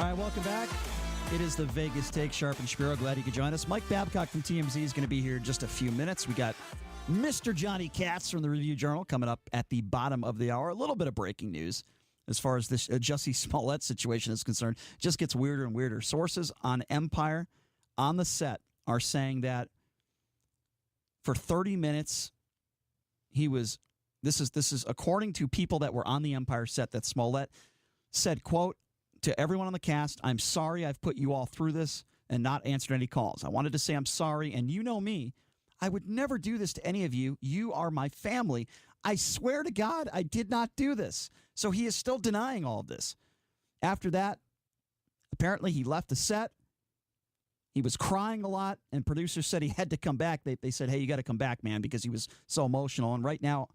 All right, welcome back. It is the Vegas Take, Sharp and Shapiro. Glad you could join us. Mike Babcock from TMZ is going to be here in just a few minutes. We got Mr. Johnny Katz from the Review Journal coming up at the bottom of the hour. A little bit of breaking news as far as this Jussie Smollett situation is concerned. Just gets weirder and weirder. Sources on Empire on the set are saying that for 30 minutes he was this is according to people that were on the Empire set, that Smollett said, quote, to everyone on the cast, I'm sorry I've put you all through this and not answered any calls. I wanted to say I'm sorry, and you know me. I would never do this to any of you. You are my family. I swear to God, I did not do this. So he is still denying all of this. After that, apparently he left the set. He was crying a lot, and producers said he had to come back. They said, hey, you got to come back, man, because he was so emotional. And right now,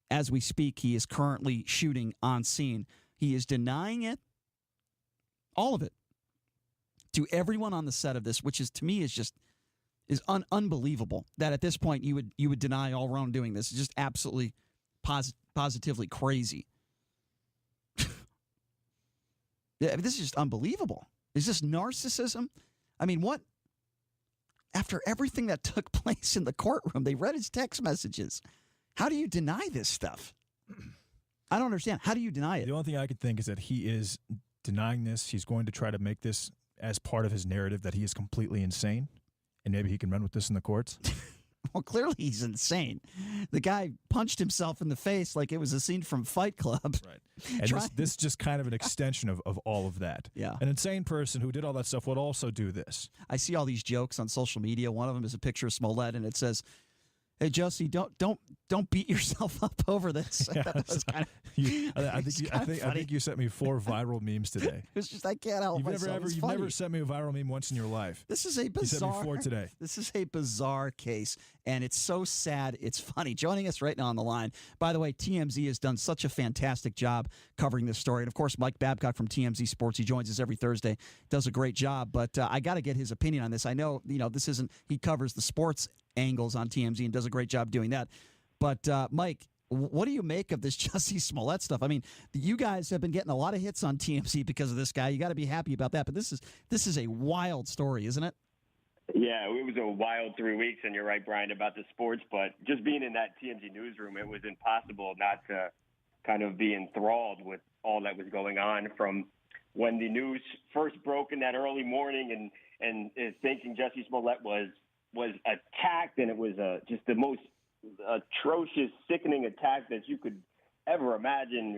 as we speak, he is currently shooting on scene. He is denying it. All of it, to everyone on the set of this, which is to me is unbelievable. That at this point you would deny all wrongdoing. This is just absolutely positively crazy. Yeah, this is just unbelievable. Is this narcissism? I mean, what? After everything that took place in the courtroom, they read his text messages. How do you deny this stuff? I don't understand. How do you deny it? The only thing I could think is that he is denying this. He's going to try to make this as part of his narrative that he is completely insane, and maybe he can run with this in the courts. Well, clearly he's insane. The guy punched himself in the face like it was a scene from Fight Club. Right. And this is just kind of an extension of all of that. Yeah. An insane person who did all that stuff would also do this. I see all these jokes on social media. One of them is a picture of Smollett, and it says, hey, Jussie, don't beat yourself up over this. Yeah, I think you sent me 4 viral memes today. It's just I can't help myself. You've never sent me a viral meme once in your life. This is a bizarre. You sent me 4 today. This is a bizarre case, and it's so sad. It's funny. Joining us right now on the line. By the way, TMZ has done such a fantastic job covering this story, and of course, Mike Babcock from TMZ Sports. He joins us every Thursday. Does a great job, but I got to get his opinion on this. I know this isn't. He covers the sports angles on TMZ and does a great job doing that. But, Mike, what do you make of this Jussie Smollett stuff? I mean, you guys have been getting a lot of hits on TMZ because of this guy. You got to be happy about that. But this is a wild story, isn't it? Yeah, it was a wild 3 weeks, and you're right, Brian, about the sports. But just being in that TMZ newsroom, it was impossible not to kind of be enthralled with all that was going on from when the news first broke in that early morning and thinking Jussie Smollett was attacked, and it was just the most atrocious, sickening attack that you could ever imagine.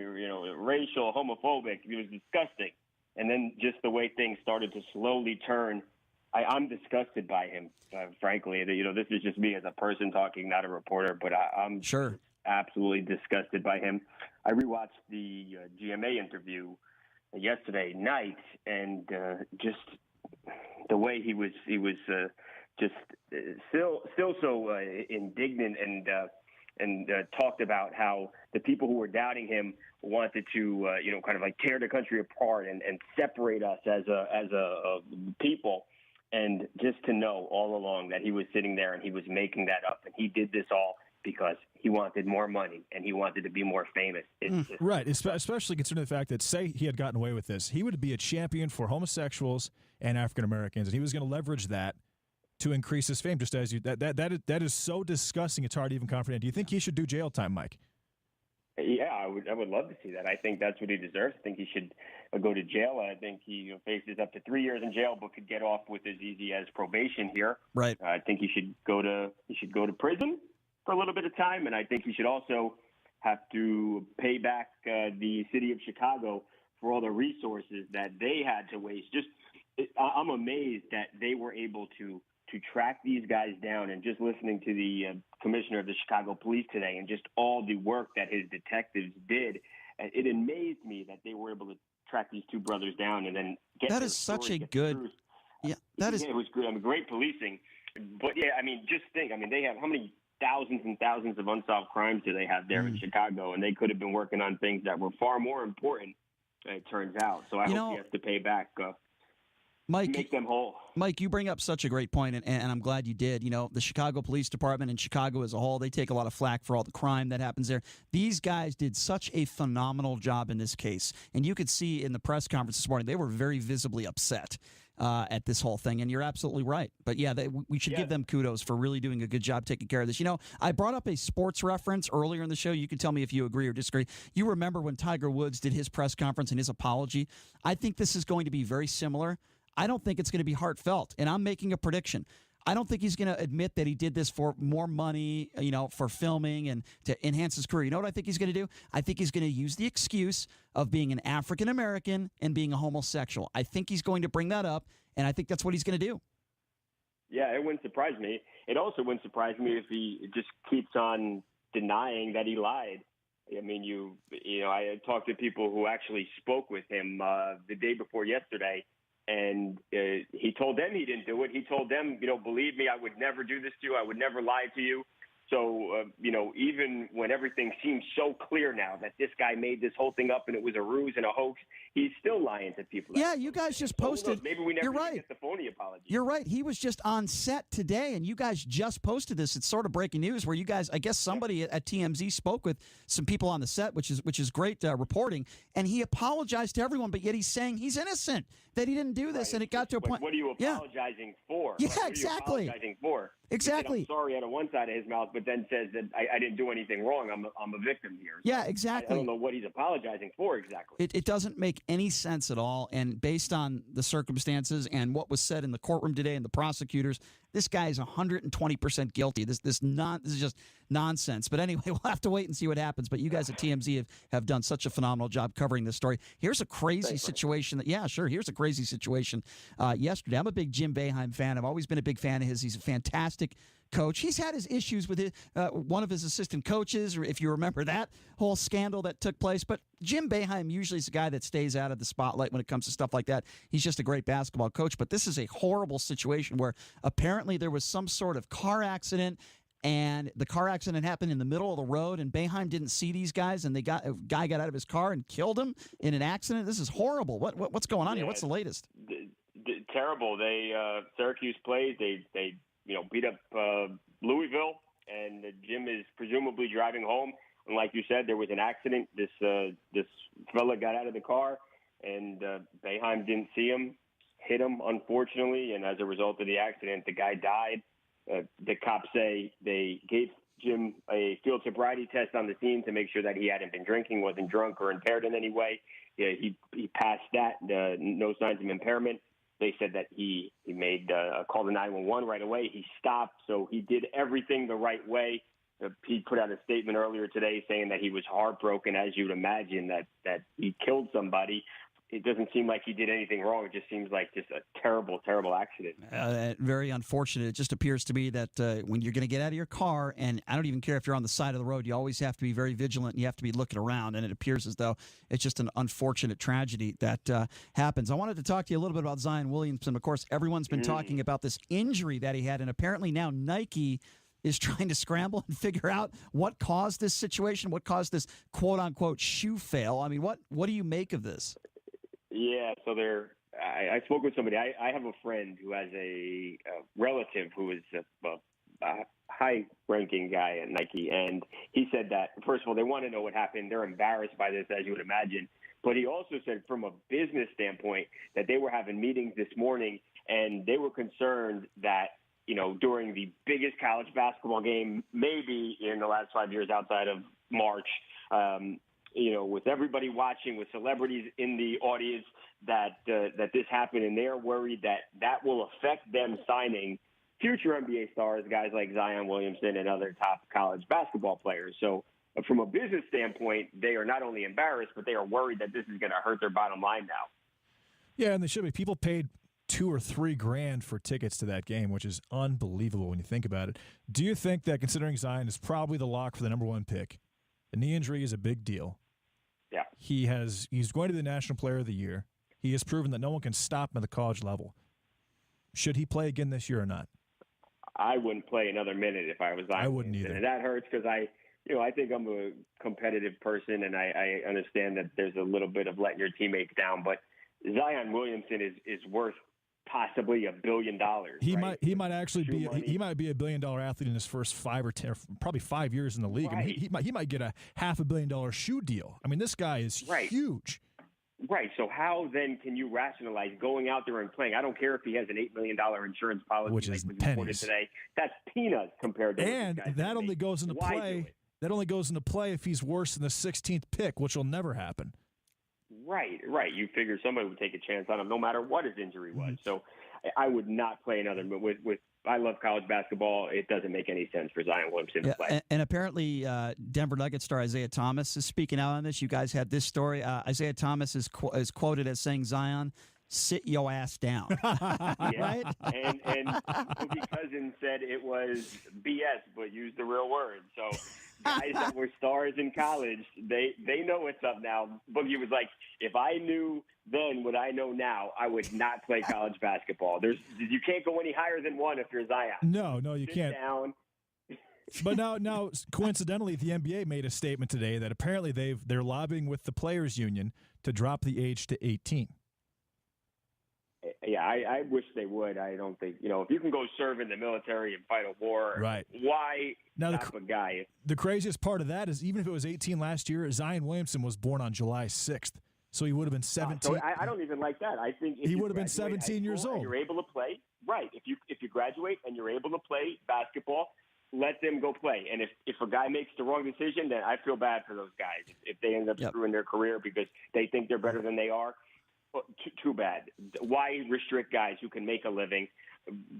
Racial, homophobic. It was disgusting. And then just the way things started to slowly turn, I'm disgusted by him. Frankly, this is just me as a person talking, not a reporter. But I'm sure absolutely disgusted by him. I rewatched the GMA interview yesterday night, and just the way he was just still so indignant and talked about how the people who were doubting him wanted to kind of like tear the country apart and separate us as a people. And just to know all along that he was sitting there and he was making that up, and he did this all because he wanted more money and he wanted to be more famous. Right, especially considering the fact that, say he had gotten away with this, he would be a champion for homosexuals and African Americans, and he was going to leverage that to increase his fame. Just as that is so disgusting, it's hard to even comprehend. Do you think he should do jail time, Mike? Yeah, I would love to see that. I think that's what he deserves. I think he should go to jail. I think he faces up to 3 years in jail, but could get off with as easy as probation here. Right. I think he should go to prison for a little bit of time, and I think he should also have to pay back the city of Chicago for all the resources that they had to waste. I'm amazed that they were able to track these guys down, and just listening to the commissioner of the Chicago Police today and just all the work that his detectives did, it amazed me that they were able to track these 2 brothers down and then get that is such a good – yeah, that is – it was good. Great policing. But, yeah, just think. They have – how many thousands and thousands of unsolved crimes do they have there in Chicago? And they could have been working on things that were far more important, it turns out. So I hope he has to pay back make them whole. Mike, you bring up such a great point, and I'm glad you did. You know, the Chicago Police Department and Chicago as a whole, they take a lot of flack for all the crime that happens there. These guys did such a phenomenal job in this case, and you could see in the press conference this morning, they were very visibly upset at this whole thing, and you're absolutely right. But yeah, we should give them kudos for really doing a good job taking care of this. You know, I brought up a sports reference earlier in the show. You can tell me if you agree or disagree. You remember when Tiger Woods did his press conference and his apology? I think this is going to be very similar. I don't think it's going to be heartfelt, and I'm making a prediction. I don't think he's going to admit that he did this for more money, you know, for filming and to enhance his career. You know what I think he's going to do? I think he's going to use the excuse of being an African-American and being a homosexual. I think he's going to bring that up, and I think that's what he's going to do. Yeah, it wouldn't surprise me. It also wouldn't surprise me if he just keeps on denying that he lied. I mean, you know, I had talked to people who actually spoke with him the day before yesterday, and he told them he didn't do it. He told them, you know, believe me, I would never do this to you. I would never lie to you. So, you know, even when everything seems so clear now that this guy made this whole thing up and it was a ruse and a hoax, he's still lying to people. Yeah, you guys just posted. So maybe we never get the phony apology. You're right. He was just on set today, and you guys just posted this. It's sort of breaking news where you guys, I guess somebody at TMZ spoke with some people on the set, which is great reporting, and he apologized to everyone, but yet he's saying he's innocent, that he didn't do this, right. And it got to a point. What are you apologizing for? Yeah, what exactly. Are you apologizing for? Exactly. He said, I'm sorry out of one side of his mouth, but then says that I didn't do anything wrong. I'm a victim here. So yeah, exactly. I don't know what he's apologizing for exactly. It doesn't make any sense at all. And based on the circumstances and what was said in the courtroom today and the prosecutors, this guy is 120% guilty. This is just nonsense. But anyway, we'll have to wait and see what happens. But you guys at TMZ have done such a phenomenal job covering this story. Here's a crazy situation. Here's a crazy situation. Yesterday, I'm a big Jim Boeheim fan. I've always been a big fan of his. He's a fantastic coach. He's had his issues with one of his assistant coaches, or if you remember that whole scandal that took place. But Jim Boeheim usually is a guy that stays out of the spotlight when it comes to stuff like that. He's just a great basketball coach. But this is a horrible situation where apparently there was some sort of car accident, and the car accident happened in the middle of the road, and Boeheim didn't see these guys, and a guy got out of his car and killed him in an accident. This is horrible. What's going on here? What's the latest? Terrible. Syracuse played. They beat up Louisville, and Jim is presumably driving home. And like you said, there was an accident. This fella got out of the car, and Boeheim didn't see him, hit him, unfortunately, and as a result of the accident, the guy died. The cops say they gave Jim a field sobriety test on the scene to make sure that he hadn't been drinking, wasn't drunk or impaired in any way. Yeah, he passed that, no signs of impairment. They said that he made a call to 911 right away. He stopped, so he did everything the right way. He put out a statement earlier today saying that he was heartbroken, as you'd imagine, that he killed somebody. It doesn't seem like he did anything wrong. It just seems like just a terrible, terrible accident. Very unfortunate. It just appears to me that when you're going to get out of your car, and I don't even care if you're on the side of the road, you always have to be very vigilant. And you have to be looking around, and it appears as though it's just an unfortunate tragedy that happens. I wanted to talk to you a little bit about Zion Williamson. Of course, everyone's been talking about this injury that he had, and apparently now Nike is trying to scramble and figure out what caused this situation, what caused this quote-unquote shoe fail. I mean, what do you make of this? Yeah, so I spoke with somebody. I have a friend who has a relative who is a high-ranking guy at Nike, and he said that, first of all, they want to know what happened. They're embarrassed by this, as you would imagine. But he also said from a business standpoint that they were having meetings this morning, and they were concerned that, during the biggest college basketball game maybe in the last 5 years outside of March, with everybody watching, with celebrities in the audience, that this happened, and they're worried that will affect them signing future NBA stars, guys like Zion Williamson and other top college basketball players. So from a business standpoint, they are not only embarrassed, but they are worried that this is going to hurt their bottom line now. Yeah, and they should be. People paid $2,000 or $3,000 for tickets to that game, which is unbelievable when you think about it. Do you think that, considering Zion is probably the lock for the number one pick, the knee injury is a big deal? Yeah. He's going to be the National Player of the Year. He has proven that no one can stop him at the college level. Should he play again this year or not? I wouldn't play another minute if I was Zion. I wouldn't either. And that hurts because I think I'm a competitive person, and I understand that there's a little bit of letting your teammates down. But Zion Williamson is worth possibly $1 billion. He right? might actually be money. he might be $1 billion athlete in his first 5 or 10, or probably 5 years in the league. Right. I mean, he might get a $500 million shoe deal. I mean, this guy is huge. Right. So how then can you rationalize going out there and playing? I don't care if he has an $8 million insurance policy, Which is like was reported today. That's peanuts compared to. And what this guy's that gonna only make. goes into Why play. do it? That only goes into play if he's worse than the 16th pick, which will never happen. Right. You figure somebody would take a chance on him no matter what his injury was. So I would not play another. But with I love college basketball. It doesn't make any sense for Zion Williamson to play. And apparently, Denver Nuggets star Isaiah Thomas is speaking out on this. You guys had this story. Isaiah Thomas is quoted as saying, "Zion, sit your ass down." Right? And Boogie Cousins said it was BS, but used the real word. So guys that were stars in college, they know what's up now. Boogie was like, if I knew then what I know now, I would not play college basketball. You can't go any higher than 1 if you're Zion. No, you Sit can't. Down. But now, coincidentally, the NBA made a statement today that apparently they're lobbying with the players' union to drop the age to 18. Yeah, I wish they would. I don't think, if you can go serve in the military and fight a war, right? Why now stop a guy? The craziest part of that is even if it was 18 last year, Zion Williamson was born on July 6th. So he would have been 17. So I don't even like that. I think he would have been 17 years old. You're able to play, right? If you graduate and you're able to play basketball, let them go play. And if a guy makes the wrong decision, then I feel bad for those guys if they end up screwing their career because they think they're better than they are. Well, too bad. Why restrict guys who can make a living,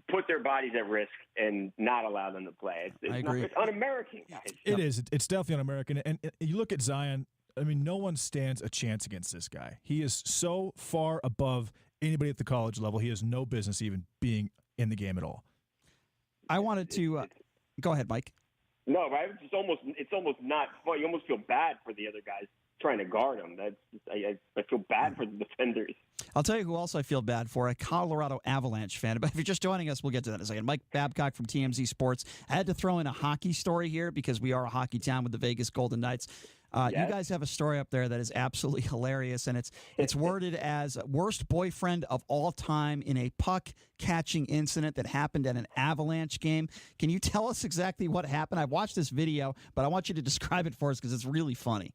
put their bodies at risk, and not allow them to play? I agree. It's un-American, guys. It is. It's definitely un-American. And you look at Zion. I mean, no one stands a chance against this guy. He is so far above anybody at the college level. He has no business even being in the game at all. I wanted to go ahead, Mike. No, right? It's almost not fun. You almost feel bad for the other guys trying to guard him. I feel bad for the defenders. I'll tell you who else I feel bad for, a Colorado Avalanche fan. But if you're just joining us, we'll get to that in a second. Mike Babcock from TMZ Sports. I had to throw in a hockey story here because we are a hockey town with the Vegas Golden Knights. You guys have a story up there that is absolutely hilarious, and it's worded as worst boyfriend of all time in a puck-catching incident that happened at an Avalanche game. Can you tell us exactly what happened? I've watched this video, but I want you to describe it for us because it's really funny.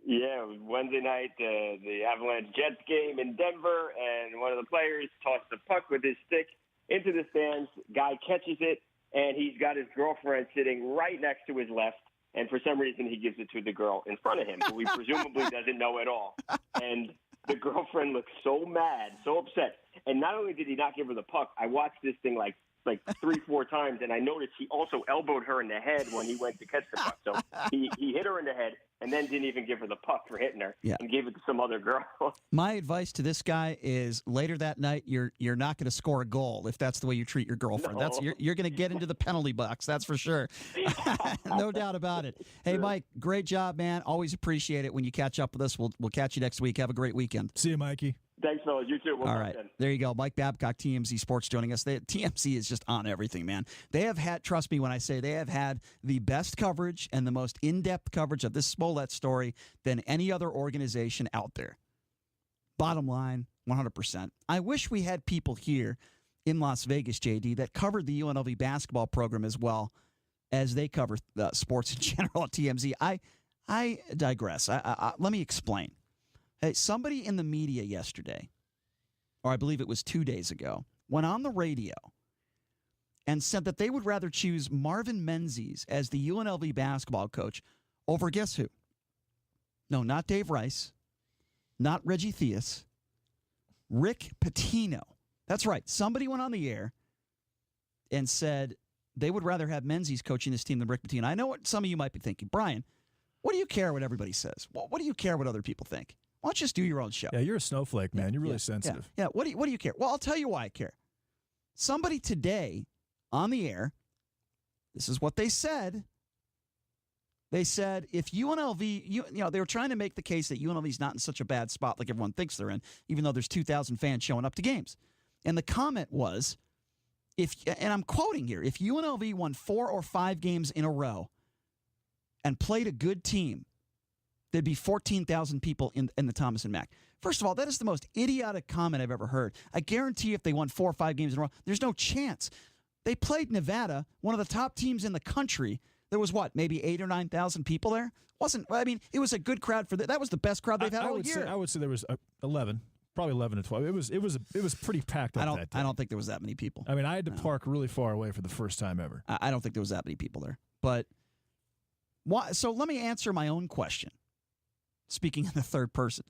Yeah, it was Wednesday night, the Avalanche Jets game in Denver, and one of the players tossed the puck with his stick into the stands. Guy catches it, and he's got his girlfriend sitting right next to his left. And for some reason, he gives it to the girl in front of him, who he presumably doesn't know at all. And the girlfriend looks so mad, so upset. And not only did he not give her the puck, I watched this thing like 3-4 times, and I noticed he also elbowed her in the head when he went to catch the puck. So he hit her in the head and then didn't even give her the puck for hitting her and gave it to some other girl. My advice to this guy is later that night, you're not going to score a goal if that's the way you treat your girlfriend. No. You're going to get into the penalty box, that's for sure. No doubt about it. Hey, Mike, great job, man. Always appreciate it when you catch up with us. We'll catch you next week. Have a great weekend. See you, Mikey. Thanks, fellas. You too. All right. There you go. Mike Babcock, TMZ Sports, joining us. TMZ is just on everything, man. They have had, trust me when I say they have had the best coverage and the most in-depth coverage of this Smollett story than any other organization out there. Bottom line, 100%. I wish we had people here in Las Vegas, JD, that covered the UNLV basketball program as well as they cover sports in general at TMZ. I digress. Let me explain. Hey, somebody in the media yesterday, or I believe it was 2 days ago, went on the radio and said that they would rather choose Marvin Menzies as the UNLV basketball coach over guess who? No, not Dave Rice, not Reggie Theus, Rick Pitino. That's right. Somebody went on the air and said they would rather have Menzies coaching this team than Rick Pitino. I know what some of you might be thinking. Brian, what do you care what everybody says? What do you care what other people think? Why don't you just do your own show? Yeah, you're a snowflake, man. You're really sensitive. Yeah. What do you care? Well, I'll tell you why I care. Somebody today on the air, this is what they said. They said if UNLV, they were trying to make the case that UNLV is not in such a bad spot like everyone thinks they're in, even though there's 2,000 fans showing up to games. And the comment was, and I'm quoting here, if UNLV won 4 or 5 games in a row and played a good team, there'd be 14,000 people in the Thomas and Mack. First of all, that is the most idiotic comment I've ever heard. I guarantee if they won 4 or 5 games in a row, there's no chance. They played Nevada, one of the top teams in the country. There was maybe 8,000 or 9,000 people there? It was a good crowd for that. That was the best crowd they've had all year. I would say there was 11. Probably 11 to 12. It was pretty packed up that day. I don't think there was that many people. I mean, I had to park really far away for the first time ever. I don't think there was that many people there. But why? So let me answer my own question. Speaking in the third person.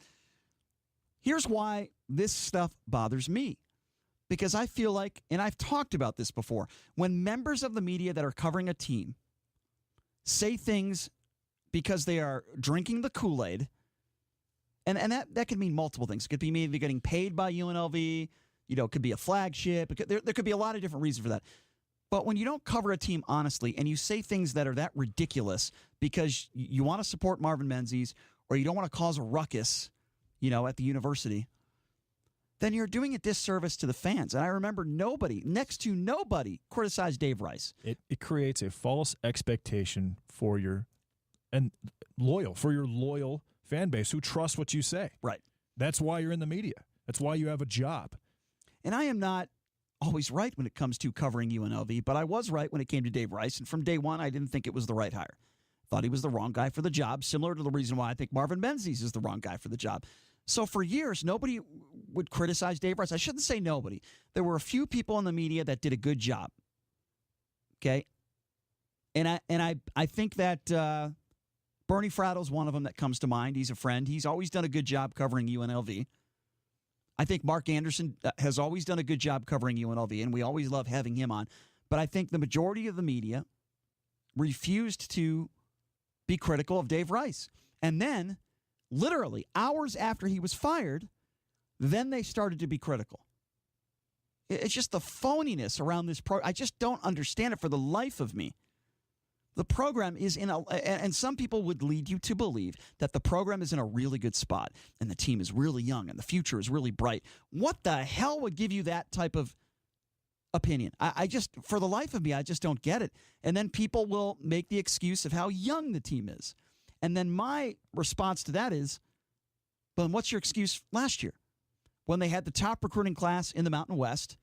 Here's why this stuff bothers me. Because I feel like, and I've talked about this before, when members of the media that are covering a team say things because they are drinking the Kool-Aid, and that could mean multiple things. It could be maybe getting paid by UNLV. It could be a flagship. There could be a lot of different reasons for that. But when you don't cover a team honestly and you say things that are that ridiculous because you want to support Marvin Menzies or you don't want to cause a ruckus, at the university, then you're doing a disservice to the fans. And I remember next to nobody criticized Dave Rice. It creates a false expectation for your loyal fan base who trusts what you say. Right. That's why you're in the media. That's why you have a job. And I am not always right when it comes to covering UNLV, but I was right when it came to Dave Rice. And from day one, I didn't think it was the right hire. Thought he was the wrong guy for the job, similar to the reason why I think Marvin Menzies is the wrong guy for the job. So for years, nobody would criticize Dave Rice. I shouldn't say nobody. There were a few people in the media that did a good job. Okay? And I think that Bernie Frattle's one of them that comes to mind. He's a friend. He's always done a good job covering UNLV. I think Mark Anderson has always done a good job covering UNLV, and we always love having him on. But I think the majority of the media refused to be critical of Dave Rice. And then, literally, hours after he was fired, then they started to be critical. It's just the phoniness around this program. I just don't understand it for the life of me. The program is and some people would lead you to believe that the program is in a really good spot and the team is really young and the future is really bright. What the hell would give you that type of opinion? I just, for the life of me, I just don't get it. And then people will make the excuse of how young the team is. And then my response to that is, but what's your excuse last year? When they had the top recruiting class in the Mountain West,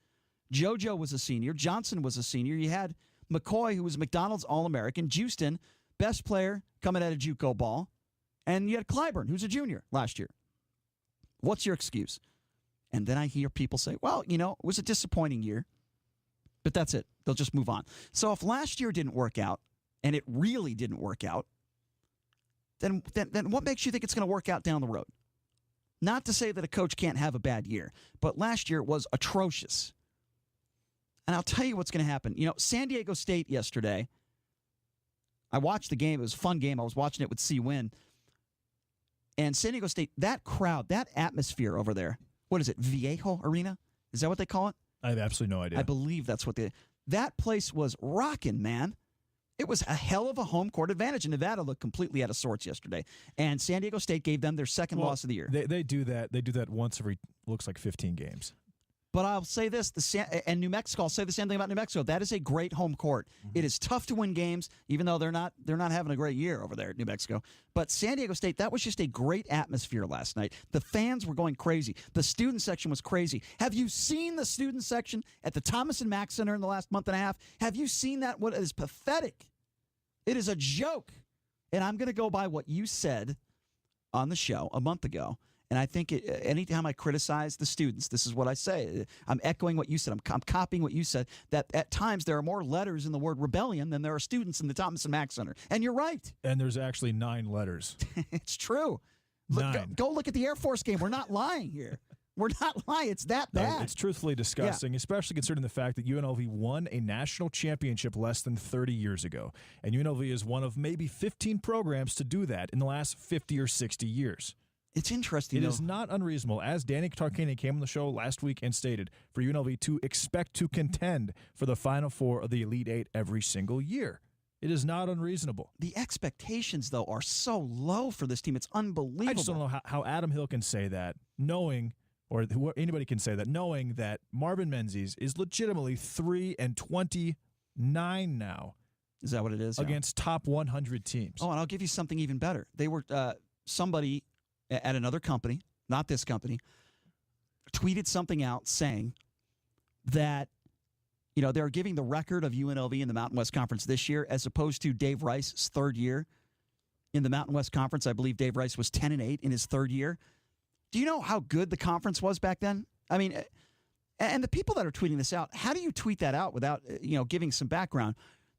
JoJo was a senior, Johnson was a senior, you had McCoy, who was McDonald's All-American, Houston, best player coming out of JUCO ball, and you had Clyburn, who's a junior last year. What's your excuse? And then I hear people say, well, it was a disappointing year, but that's it. They'll just move on. So if last year didn't work out, and it really didn't work out, then what makes you think it's going to work out down the road? Not to say that a coach can't have a bad year, but last year was atrocious. And I'll tell you what's going to happen. San Diego State yesterday, I watched the game. It was a fun game. I was watching it with C-Win. And San Diego State, that crowd, that atmosphere over there, what is it, Viejo Arena? Is that what they call it? I have absolutely no idea. I believe that's what that place was rocking, man. It was a hell of a home court advantage. And Nevada looked completely out of sorts yesterday. And San Diego State gave them their second loss of the year. They do that. They do that once every, looks like 15 games. But I'll say this, and New Mexico, I'll say the same thing about New Mexico. That is a great home court. Mm-hmm. It is tough to win games, even though they're not having a great year over there at New Mexico. But San Diego State, that was just a great atmosphere last night. The fans were going crazy. The student section was crazy. Have you seen the student section at the Thomas and Mack Center in the last month and a half? Have you seen that? What is pathetic? It is a joke. And I'm going to go by what you said on the show a month ago. And I think anytime I criticize the students, this is what I say. I'm echoing what you said. I'm copying what you said, that at times there are more letters in the word rebellion than there are students in the Thomas and Mack Center. And you're right. And there's actually 9 letters. It's true. 9. Go look at the Air Force game. We're not lying here. We're not lying. It's that bad. It's truthfully disgusting, especially considering the fact that UNLV won a national championship less than 30 years ago. And UNLV is one of maybe 15 programs to do that in the last 50 or 60 years. It's interesting, It is not unreasonable, as Danny Tarkanian came on the show last week and stated, for UNLV to expect to contend for the Final Four of the Elite Eight every single year. It is not unreasonable. The expectations, though, are so low for this team. It's unbelievable. I just don't know how Adam Hill can say that, knowing, or anybody can say that, knowing that Marvin Menzies is legitimately 3-29 now. Is that what it is? Against top 100 teams. Oh, and I'll give you something even better. They were somebody at another company, not this company, tweeted something out saying that, they're giving the record of UNLV in the Mountain West Conference this year as opposed to Dave Rice's third year in the Mountain West Conference. I believe Dave Rice was 10-8 in his third year. Do you know how good the conference was back then? I mean, and the people that are tweeting this out, how do you tweet that out without, giving some background?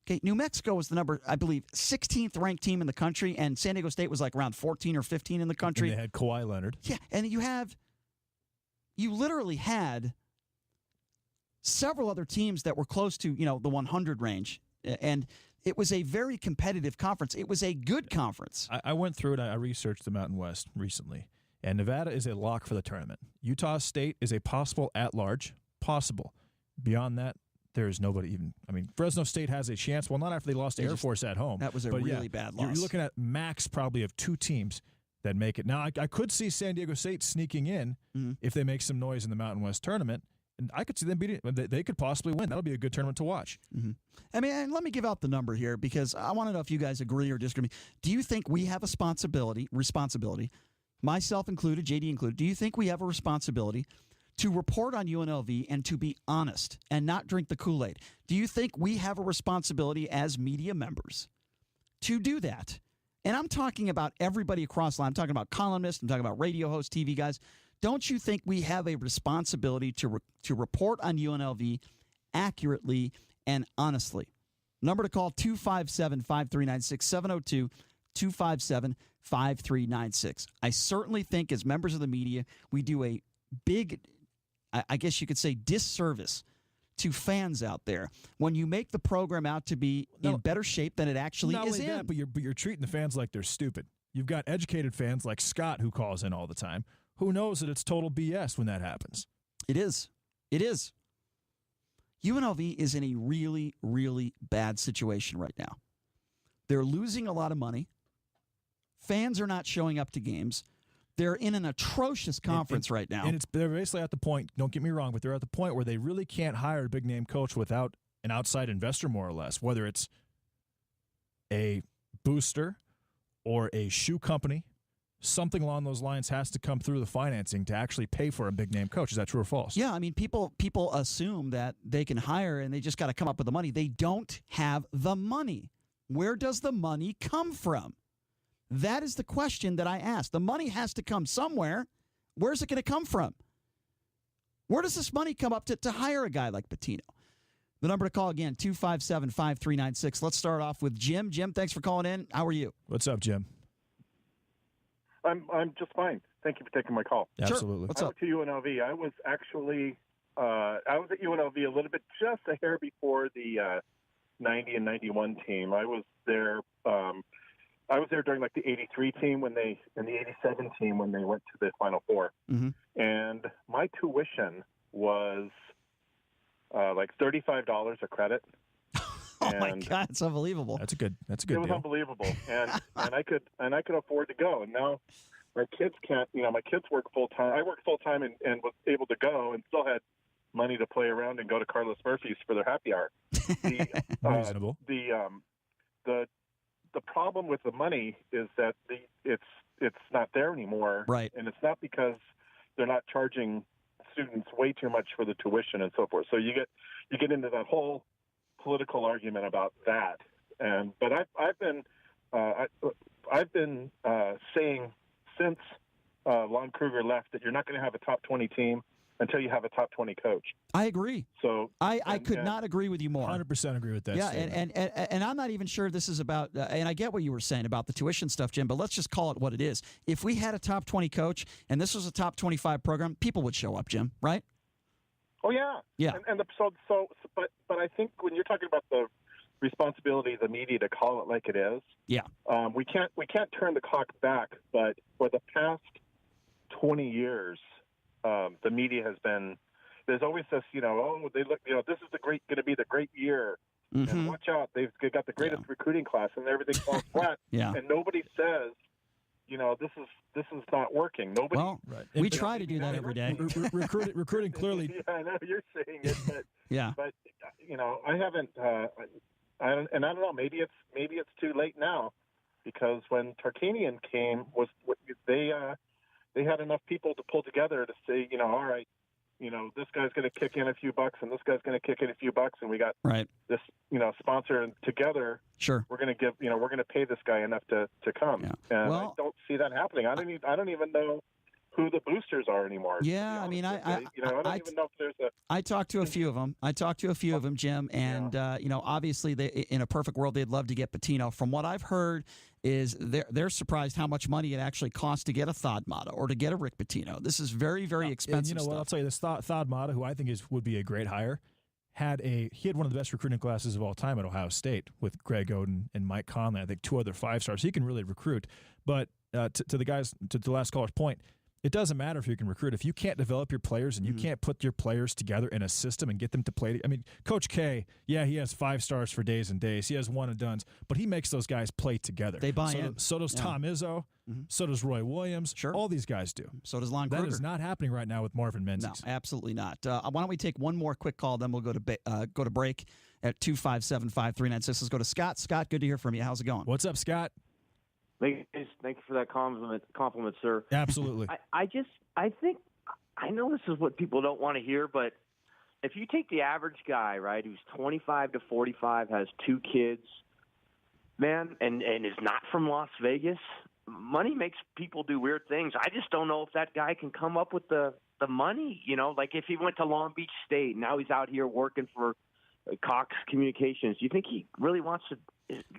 Okay, New Mexico was the number, I believe, 16th ranked team in the country, and San Diego State was like around 14 or 15 in the country. And they had Kawhi Leonard. Yeah, and you literally had several other teams that were close to, the 100 range. And it was a very competitive conference. It was a good conference. I went through it. I researched the Mountain West recently. And Nevada is a lock for the tournament. Utah State is a possible at-large. Possible. Beyond that, there is nobody even. I mean, Fresno State has a chance. Well, not after they lost to Air Force at home. That was a really bad loss. You're looking at max probably of 2 teams that make it. Now, I could see San Diego State sneaking in if they make some noise in the Mountain West tournament. And I could see them beating it. They could possibly win. That'll be a good tournament to watch. Mm-hmm. I mean, and let me give out the number here because I want to know if you guys agree or disagree. Do you think we have a responsibility, myself included, JD included, do you think we have a responsibility to report on UNLV and to be honest and not drink the Kool-Aid? Do you think we have a responsibility as media members to do that? And I'm talking about everybody across the line. I'm talking about columnists. I'm talking about radio hosts, TV guys. Don't you think we have a responsibility to report on UNLV accurately and honestly? Number to call, 257-5396, 702-257-5396. I certainly think as members of the media, we do a big, I guess you could say, disservice to fans out there when you make the program out to be in better shape than it actually is in. That, but you're treating the fans like they're stupid. You've got educated fans like Scott who calls in all the time. Who knows that it's total BS when that happens? It is. It is. UNLV is in a really, really bad situation right now. They're losing a lot of money. Fans are not showing up to games. They're in an atrocious conference right now. And they're basically at the point, don't get me wrong, but they're at the point where they really can't hire a big-name coach without an outside investor, more or less, whether it's a booster or a shoe company. Something along those lines has to come through the financing to actually pay for a big-name coach. Is that true or false? Yeah, I mean, people assume that they can hire and they just got to come up with the money. They don't have the money. Where does the money come from? That is the question that I ask. The money has to come somewhere. Where's it going to come from? Where does this money come up to hire a guy like Pitino? The number to call again, 257-5396. Let's start off with Jim. Jim, thanks for calling in. How are you? What's up, Jim? I'm just fine. Thank you for taking my call. Absolutely. Sure. What's up? I went to UNLV. I was actually I was at UNLV a little bit, just a hair before the 90 and 91 team. I was there. I was there during like the 83 team and the 87 team when they went to the Final Four. Mm-hmm. And my tuition was like $35 a credit. Oh my God, it's unbelievable. That's a good It was deal. unbelievable, and I could afford to go. And now my kids can't. My kids work full time. I work full time and was able to go, and still had money to play around and go to Carlos Murphy's for their happy hour. Reasonable. The problem with the money is that it's not there anymore, right? And it's not because they're not charging students way too much for the tuition and so forth. So you get into that whole political argument about that, but I've been saying since Lon Kruger left that you're not going to have a top 20 team until you have a top 20 coach. I agree. So I could not agree with you more. 100% agree with that. Yeah, and I'm not even sure this is about. And I get what you were saying about the tuition stuff, Jim. But let's just call it what it is. If we had a top 20 coach and this was a top 25 program, people would show up, Jim. Right? Oh yeah, yeah. But I think when you're talking about the responsibility of the media to call it like it is, yeah, we can't turn the clock back. But for the past 20 years, the media has been. There's always this, they look, this is going to be the great year, mm-hmm. and watch out, they've got the greatest recruiting class, and everything falls flat. Yeah. And nobody says, this is not working. Nobody. Well, right. We try to do that every day. Recruiting clearly. Yeah, I know you're saying it, but yeah. But I haven't. I don't know. Maybe it's too late now, because when Tarkanian came, they had enough people to pull together to say, all right, this guy's going to kick in a few bucks and this guy's going to kick in a few bucks, and we got this, sponsor, and together, sure, we're going to give, we're going to pay this guy enough to come. Yeah. And well, I don't see that happening. I don't even know who the boosters are anymore. Yeah, I mean, I don't even know if there's a. I talked to a few of them. Jim, and obviously, in a perfect world, they'd love to get Pitino. From what I've heard, is they're surprised how much money it actually costs to get a Thad Matta or to get a Rick Pitino. This is very, very expensive. And what? I'll tell you this: Thad Matta, who I think would be a great hire, he had one of the best recruiting classes of all time at Ohio State with Greg Oden and Mike Conley. I think 2 other 5-stars. He can really recruit. But to the last caller's point, it doesn't matter if you can recruit. If you can't develop your players and you can't put your players together in a system and get them to play. I mean, Coach K, he has 5 stars for days and days. He has one and dones, but he makes those guys play together. They buy in. So does Tom Izzo. Mm-hmm. So does Roy Williams. Sure. All these guys do. So does Lon Kruger. That is not happening right now with Marvin Menzies. No, absolutely not. Why don't we take one more quick call, then we'll go to break at 257-5396. Let's go to Scott. Scott, good to hear from you. How's it going? What's up, Scott? Thank you for that compliment, sir. Absolutely. I think I know this is what people don't want to hear, but if you take the average guy, right, who's 25 to 45, has 2 kids, man, and is not from Las Vegas, money makes people do weird things. I just don't know if that guy can come up with the money, like if he went to Long Beach State, now he's out here working for Cox Communications. Do you think he really wants to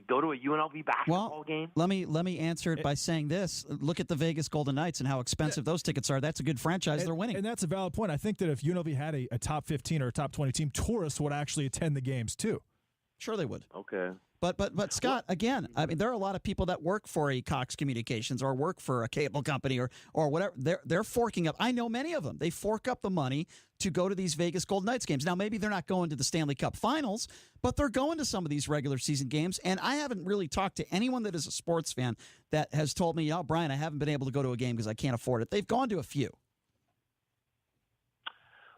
go to a UNLV basketball game? Let me answer it by saying this. Look at the Vegas Golden Knights and how expensive those tickets are. That's a good franchise. They're winning. And that's a valid point. I think that if UNLV had a top 15 or a top 20 team, tourists would actually attend the games too. Sure they would. Okay. But Scott, again, I mean, there are a lot of people that work for a Cox Communications or work for a cable company or whatever. They're forking up. I know many of them. They fork up the money to go to these Vegas Golden Knights games. Now, maybe they're not going to the Stanley Cup Finals, but they're going to some of these regular season games. And I haven't really talked to anyone that is a sports fan that has told me, Brian, I haven't been able to go to a game because I can't afford it. They've gone to a few.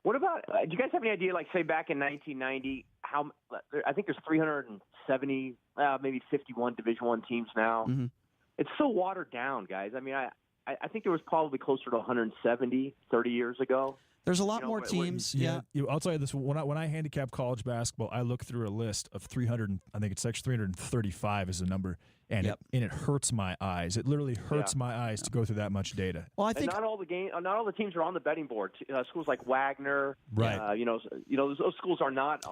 What about, do you guys have any idea, like, say, back in 1990, I think there's 370, maybe 51 Division I teams now. Mm-hmm. It's so watered down, guys. I mean, I think there was probably closer to 170 30 years ago. There's a lot more teams. Yeah. I'll tell you this. When I handicap college basketball, I look through a list of 300, I think it's actually 335 is the number, and it hurts my eyes. It literally hurts my eyes to go through that much data. Well, I think not all the teams are on the betting board. Schools like Wagner, right? Those schools are not.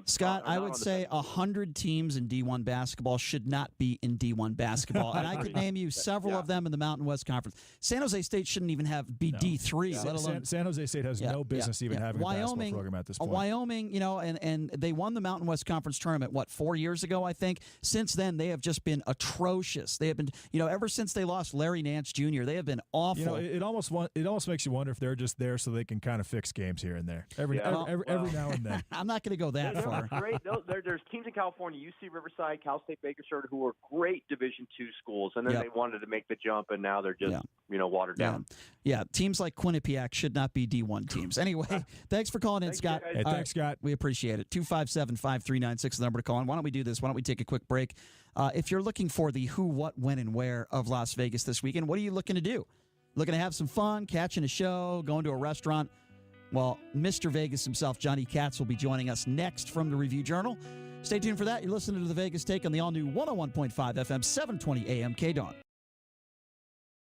Scott, I would say 100 teams in D1 basketball should not be in D1 basketball, and I could name you several of them in the Mountain West Conference. San Jose State shouldn't even be D3, let alone San Jose State has no business even having a basketball program at this point. Wyoming, and they won the Mountain West Conference tournament 4 years ago, I think. Since then, they have just been atrocious. They have been, ever since they lost Larry Nance Jr., they have been awful. It almost makes you wonder if they're just there so they can kind of fix games here and there every now and then. I'm not going to go that far. There's teams in California, UC Riverside, Cal State Bakersfield, who are great Division II schools, and then they wanted to make the jump, and now they're just watered down. Yeah, teams like Quinnipiac should not be D1 teams. Anyway, thanks for calling in, Scott. Hey, thanks, Scott. We appreciate it. 257-5396 is the number to call in. Why don't we do this? Why don't we take a quick break? If you're looking for the who, what, when, and where of Las Vegas this weekend, what are you looking to do? Looking to have some fun, catching a show, going to a restaurant? Well, Mr. Vegas himself, Johnny Katz, will be joining us next from the Review Journal. Stay tuned for that. You're listening to the Vegas Take on the all-new 101.5 FM, 720 AM KDWN.